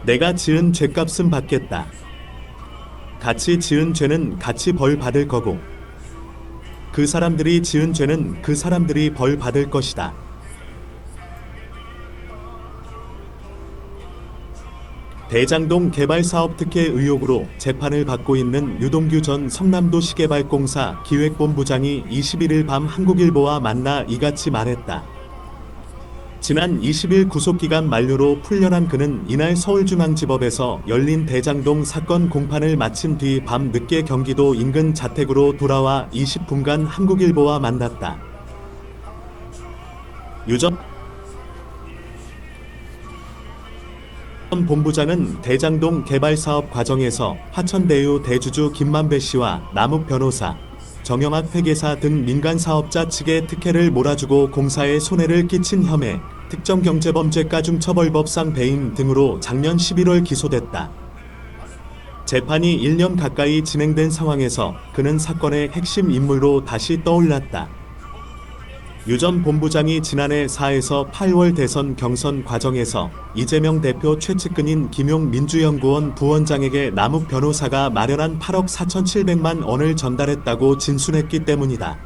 내가 지은 죄값은 받겠다. 같이 지은 죄는 같이 벌 받을 거고, 그 사람들이 지은 죄는 그 사람들이 벌 받을 것이다. 대장동 개발사업 특혜 의혹으로 재판을 받고 있는 유동규 전 성남도시개발공사 기획본부장이 21일 밤 한국일보와 만나 이같이 말했다. 지난 20일 구속기간 만료로 풀려난 그는 이날 서울중앙지법에서 열린 대장동 사건 공판을 마친 뒤 밤 늦게 경기도 인근 자택으로 돌아와 20분간 한국일보와 만났다. 유 전 본부장은 대장동 개발사업 과정에서 화천대유 대주주 김만배 씨와 남욱 변호사, 정영학 회계사 등 민간 사업자 측의 특혜를 몰아주고 공사에 손해를 끼친 혐의, 특정경제범죄가중처벌법상 배임 등으로 작년 11월 기소됐다. 재판이 1년 가까이 진행된 상황에서 그는 사건의 핵심 인물로 다시 떠올랐다. 유 전 본부장이 지난해 4에서 8월 대선 경선 과정에서 이재명 대표 최측근인 김용 민주연구원 부원장에게 남욱 변호사가 마련한 8억 4,700만 원을 전달했다고 진술했기 때문이다.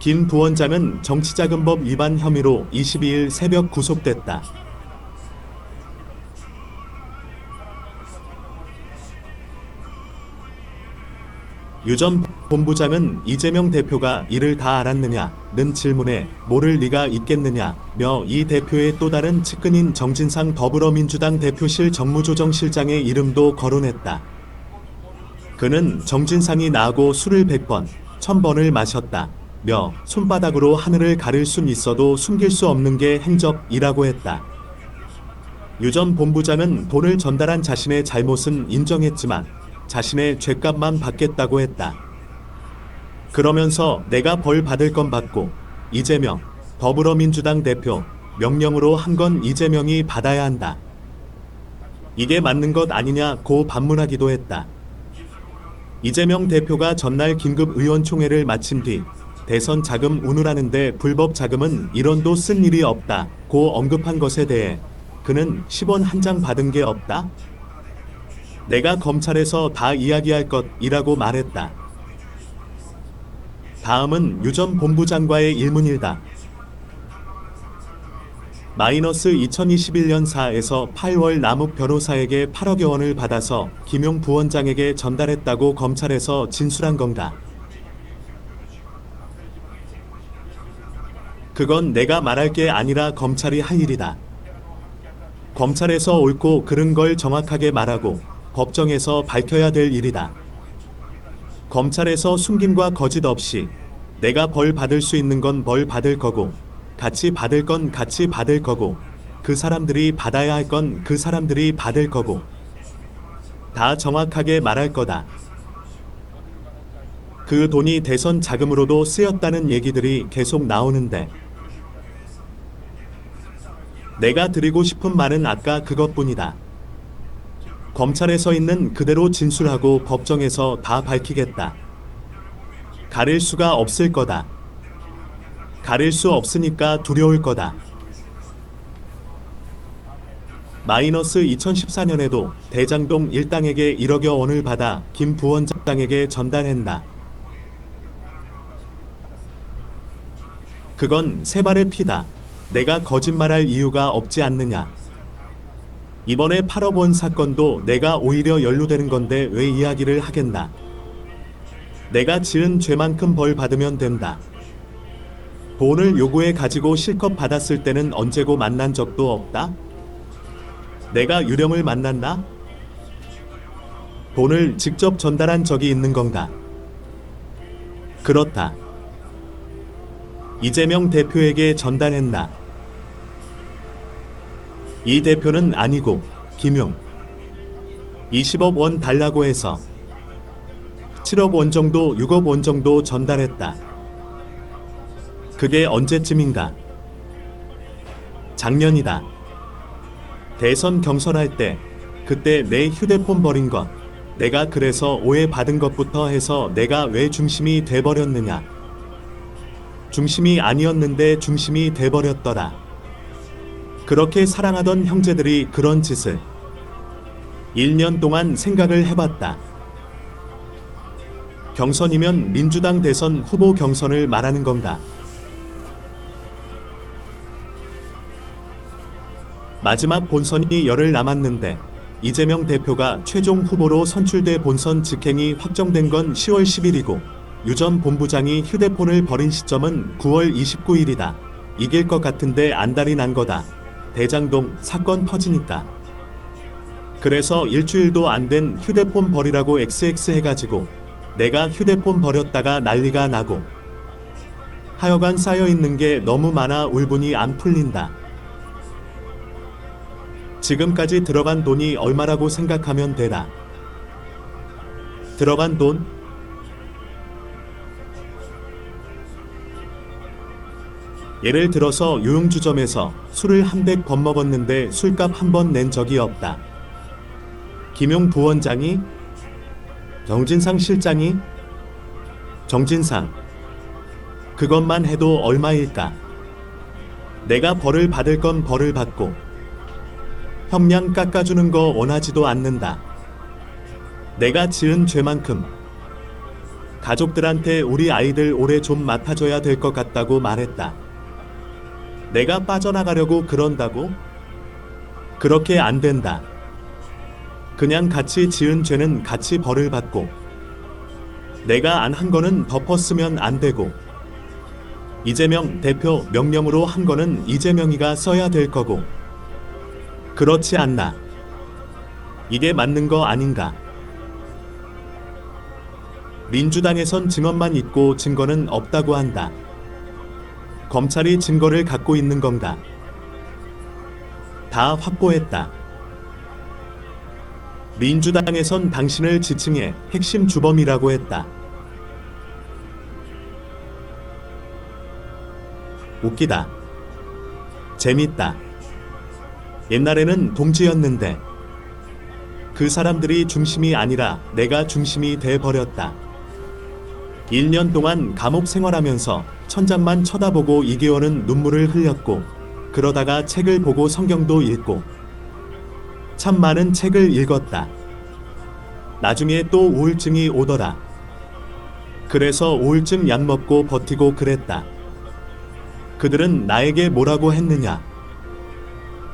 김 부원장은 정치자금법 위반 혐의로 22일 새벽 구속됐다. 유 전 본부장은 이재명 대표가 이를 다 알았느냐는 질문에 모를 리가 있겠느냐며 이 대표의 또 다른 측근인 정진상 더불어민주당 대표실 정무조정실장의 이름도 거론했다. 그는 정진상이 나하고 술을 100번, 1000번을 마셨다며 손바닥으로 하늘을 가릴 순 있어도 숨길 수 없는 게 행적이라고 했다. 유 전 본부장은 돈을 전달한 자신의 잘못은 인정했지만 자신의 죄값만 받겠다고 했다. 그러면서 내가 벌 받을 건 받고 이재명, 더불어민주당 대표, 명령으로 한 건 이재명이 받아야 한다. 이게 맞는 것 아니냐고 반문하기도 했다. 이재명 대표가 전날 긴급 의원총회를 마친 뒤 대선 자금 운운하는데 불법 자금은 1원도 쓴 일이 없다고 언급한 것에 대해 그는 10원 한 장 받은 게 없다? 내가 검찰에서 다 이야기할 것이라고 말했다. 다음은 유 전 본부장과의 일문일다. -2021년 4에서 8월 남욱 변호사에게 8억여 원을 받아서 김용 부원장에게 전달했다고 검찰에서 진술한 건가? 그건 내가 말할 게 아니라 검찰이 할 일이다. 검찰에서 옳고 그른 걸 정확하게 말하고 법정에서 밝혀야 될 일이다. 검찰에서 숨김과 거짓 없이 내가 벌 받을 수 있는 건 벌 받을 거고 같이 받을 건 같이 받을 거고 그 사람들이 받아야 할 건 그 사람들이 받을 거고 다 정확하게 말할 거다. 그 돈이 대선 자금으로도 쓰였다는 얘기들이 계속 나오는데 내가 드리고 싶은 말은 아까 그것뿐이다. 검찰에서 있는 그대로 진술하고 법정에서 다 밝히겠다. 가릴 수가 없을 거다. 가릴 수 없으니까 두려울 거다. -2014년에도 대장동 일당에게 1억여 원을 받아 김 부원장에게 전달했다. 그건 세 발의 피다. 내가 거짓말할 이유가 없지 않느냐. 이번에 8억 원 사건도 내가 오히려 연루되는 건데 왜 이야기를 하겠나. 내가 지은 죄만큼 벌 받으면 된다. 돈을 요구해 가지고 실컷 받았을 때는 언제고 만난 적도 없다? 내가 유령을 만났나? 돈을 직접 전달한 적이 있는 건가? 그렇다. 이재명 대표에게 전달했나? 이 대표는 아니고 김용. 20억 원 달라고 해서 7억 원 정도 6억 원 정도 전달했다. 그게 언제쯤인가? 작년이다. 대선 경선할 때 그때 내 휴대폰 버린 것 내가 그래서 오해받은 것부터 해서 내가 왜 중심이 돼버렸느냐. 중심이 아니었는데 중심이 돼버렸더라. 그렇게 사랑하던 형제들이 그런 짓을 1년 동안 생각을 해봤다. 경선이면 민주당 대선 후보 경선을 말하는 건가? 마지막 본선이 열흘 남았는데 이재명 대표가 최종 후보로 선출돼 본선 직행이 확정된 건 10월 10일이고 유 전 본부장이 휴대폰을 버린 시점은 9월 29일이다. 이길 것 같은데 안달이 난 거다. 대장동 사건 터지니까. 그래서 일주일도 안 된 휴대폰 버리라고 XX 해가지고 내가 휴대폰 버렸다가 난리가 나고 하여간 쌓여있는 게 너무 많아 울분이 안 풀린다. 지금까지 들어간 돈이 얼마라고 생각하면 되나? 들어간 돈? 예를 들어서 유흥주점에서 술을 한 백 번 먹었는데 술값 한 번 낸 적이 없다. 김용 부원장이? 정진상 실장이? 정진상. 그것만 해도 얼마일까? 내가 벌을 받을 건 벌을 받고 형량 깎아주는 거 원하지도 않는다. 내가 지은 죄만큼 가족들한테 우리 아이들 올해 좀 맡아줘야 될 것 같다고 말했다. 내가 빠져나가려고 그런다고? 그렇게 안 된다. 그냥 같이 지은 죄는 같이 벌을 받고 내가 안 한 거는 덮었으면 안 되고 이재명 대표 명령으로 한 거는 이재명이가 써야 될 거고 그렇지 않나? 이게 맞는 거 아닌가? 민주당에선 증언만 있고 증거는 없다고 한다. 검찰이 증거를 갖고 있는 건가? 다 확보했다. 민주당에선 당신을 지칭해 핵심 주범이라고 했다. 웃기다. 재밌다. 옛날에는 동지였는데 그 사람들이 중심이 아니라 내가 중심이 돼버렸다. 1년 동안 감옥 생활하면서 천장만 쳐다보고 2개월은 눈물을 흘렸고 그러다가 책을 보고 성경도 읽고 참 많은 책을 읽었다. 나중에 또 우울증이 오더라. 그래서 우울증 약 먹고 버티고 그랬다. 그들은 나에게 뭐라고 했느냐?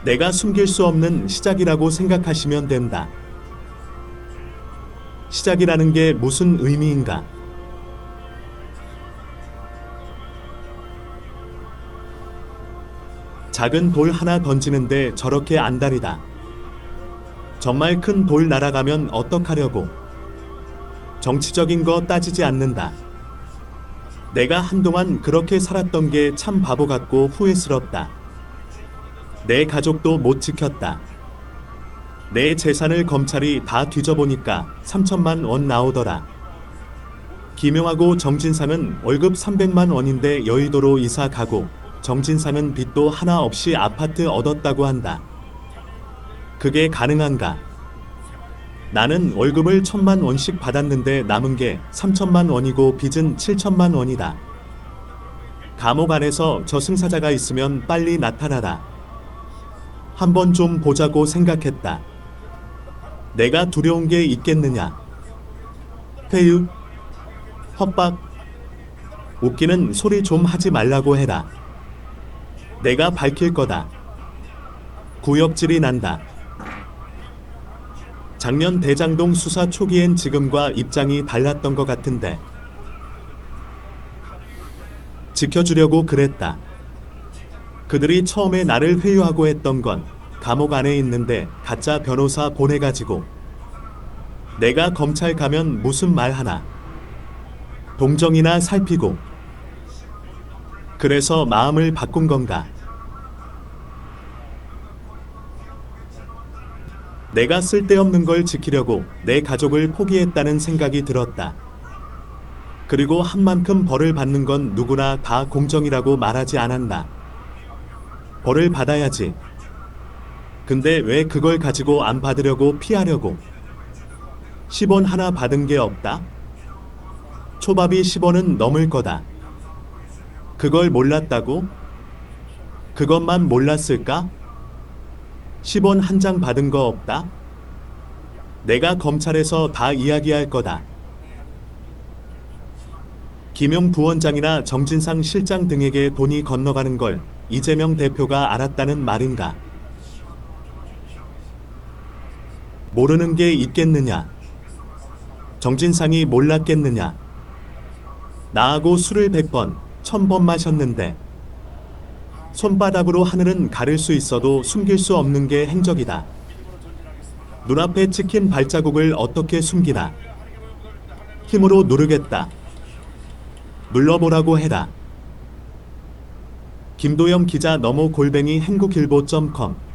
내가 숨길 수 없는 시작이라고 생각하시면 된다. 시작이라는 게 무슨 의미인가? 작은 돌 하나 던지는데 저렇게 안달이다. 정말 큰 돌 날아가면 어떡하려고? 정치적인 거 따지지 않는다. 내가 한동안 그렇게 살았던 게 참 바보 같고 후회스럽다. 내 가족도 못 지켰다. 내 재산을 검찰이 다 뒤져보니까 3천만 원 나오더라. 김용하고 정진상은 월급 300만 원인데 여의도로 이사 가고 정진상은 빚도 하나 없이 아파트 얻었다고 한다. 그게 가능한가? 나는 월급을 1,000만 원씩 받았는데 남은 게 3천만 원이고 빚은 7천만 원이다. 감옥 안에서 저승사자가 있으면 빨리 나타나라. 한번 좀 보자고 생각했다. 내가 두려운 게 있겠느냐? 회유? 협박? 웃기는 소리 좀 하지 말라고 해라. 내가 밝힐 거다. 구역질이 난다. 작년 대장동 수사 초기엔 지금과 입장이 달랐던 것 같은데 지켜주려고 그랬다. 그들이 처음에 나를 회유하고 했던 건 감옥 안에 있는데 가짜 변호사 보내가지고 내가 검찰 가면 무슨 말 하나 동정이나 살피고 그래서 마음을 바꾼 건가? 내가 쓸데없는 걸 지키려고 내 가족을 포기했다는 생각이 들었다. 그리고 한 만큼 벌을 받는 건 누구나 다 공정이라고 말하지 않았나. 벌을 받아야지. 근데 왜 그걸 가지고 안 받으려고 피하려고. 10원 하나 받은 게 없다? 초밥이 10원은 넘을 거다. 그걸 몰랐다고? 그것만 몰랐을까? 10원 한 장 받은 거 없다? 내가 검찰에서 다 이야기할 거다. 김용 부원장이나 정진상 실장 등에게 돈이 건너가는 걸 이재명 대표가 알았다는 말인가? 모르는 게 있겠느냐? 정진상이 몰랐겠느냐? 나하고 술을 100번, 1000번 마셨는데 손바닥으로 하늘은 가릴 수 있어도 숨길 수 없는 게 행적이다. 눈앞에 찍힌 발자국을 어떻게 숨기나? 힘으로 누르겠다. 눌러보라고 해라. 김도영 기자 너모 _행국일보.com